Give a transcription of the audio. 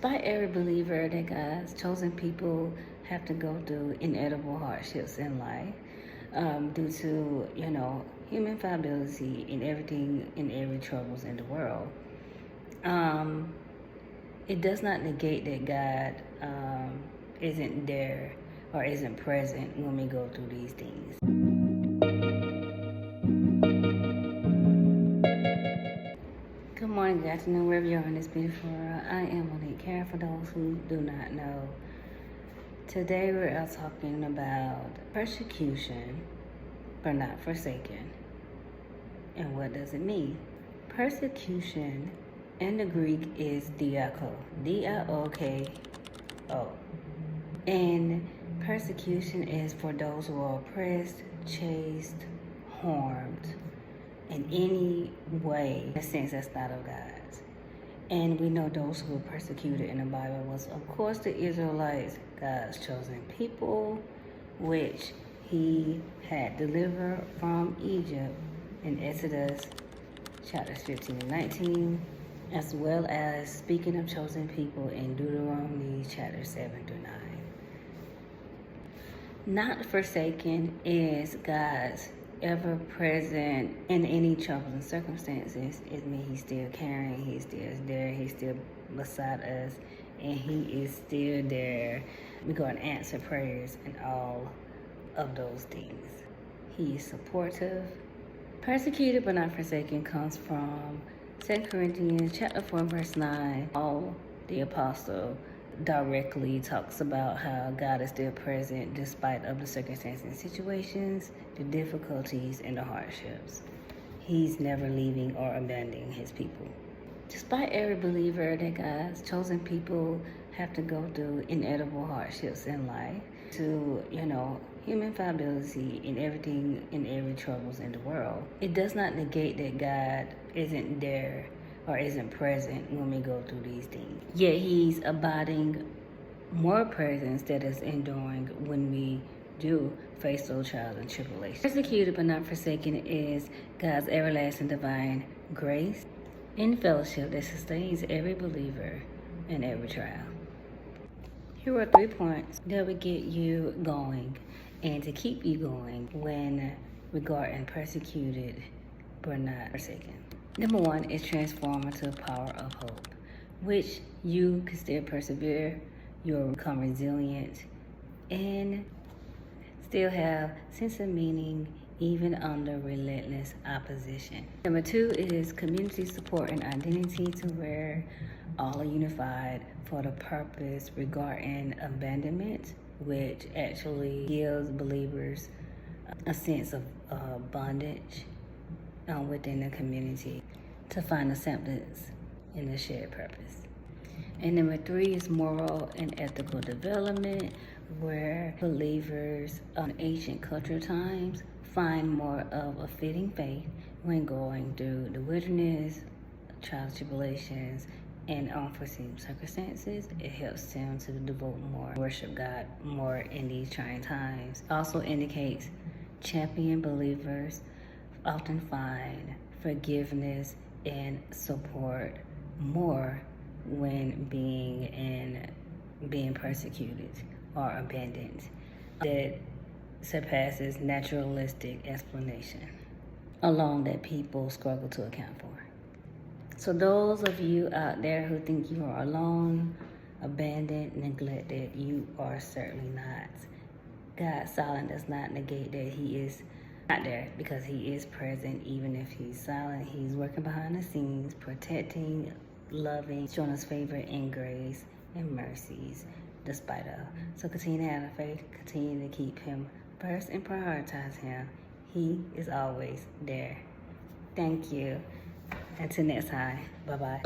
Despite every believer that God's chosen people have to go through inedible hardships in life, due to, human fallibility in everything, in every troubles in the world, it does not negate that God isn't there or isn't present when we go through these things. Good morning, good afternoon, wherever you are in this beautiful world. I am Monique, caring for those who do not know. Today we are talking about persecution but not forsaken. And what does it mean? Persecution in the Greek is diako, D-I-O-K-O. And persecution is for those who are oppressed, chased, harmed in any way, in a sense that's not of God's. And we know those who were persecuted in the Bible was, of course, the Israelites, God's chosen people, which he had delivered from Egypt in Exodus chapters 15 and 19, as well as speaking of chosen people in Deuteronomy chapters 7 through 9. Not forsaken is God's ever present in any troubles and circumstances. It means he's still caring, he's still there, he's still beside us, and he is still there. We're going to answer prayers and all of those things. He is supportive. Persecuted but not forsaken comes from 2 Corinthians chapter 4 verse 9. Paul the apostle directly talks about how God is still present despite of the circumstances and situations, the difficulties and the hardships. He's never leaving or abandoning his people. Despite every believer that God's chosen people have to go through inedible hardships in life, to, human fallibility in everything, in every troubles in the world, it does not negate that God isn't there or isn't present when we go through these things. Yet he's abiding more presence that is enduring when we do face those trials and tribulations. Persecuted but not forsaken is God's everlasting divine grace and fellowship that sustains every believer in every trial. Here are 3 points that will get you going and to keep you going when regarding persecuted but not forsaken. Number 1 is transformative power of hope, which you can still persevere, you'll become resilient, and still have sense of meaning even under relentless opposition. Number 2 is community support and identity, to where all are unified for the purpose regarding abandonment, which actually gives believers a sense of bondage within the community to find acceptance in the shared purpose. And number 3 is moral and ethical development, where believers in ancient cultural times find more of a fitting faith when going through the wilderness, trials, tribulations, and unforeseen circumstances. It helps them to devote more, worship God more in these trying times. Also indicates champion believers often find forgiveness and support more when being persecuted or abandoned. That surpasses naturalistic explanation alone that people struggle to account for. So those of you out there who think you are alone, abandoned, neglected, you are certainly not. God's silence does not negate that he is not there, because he is present. Even if he's silent, he's working behind the scenes, protecting, loving, showing us favor and grace and mercies despite of. So continue to have the faith, continue to keep him first and prioritize him. He is always there. Thank you. Until next time, bye-bye.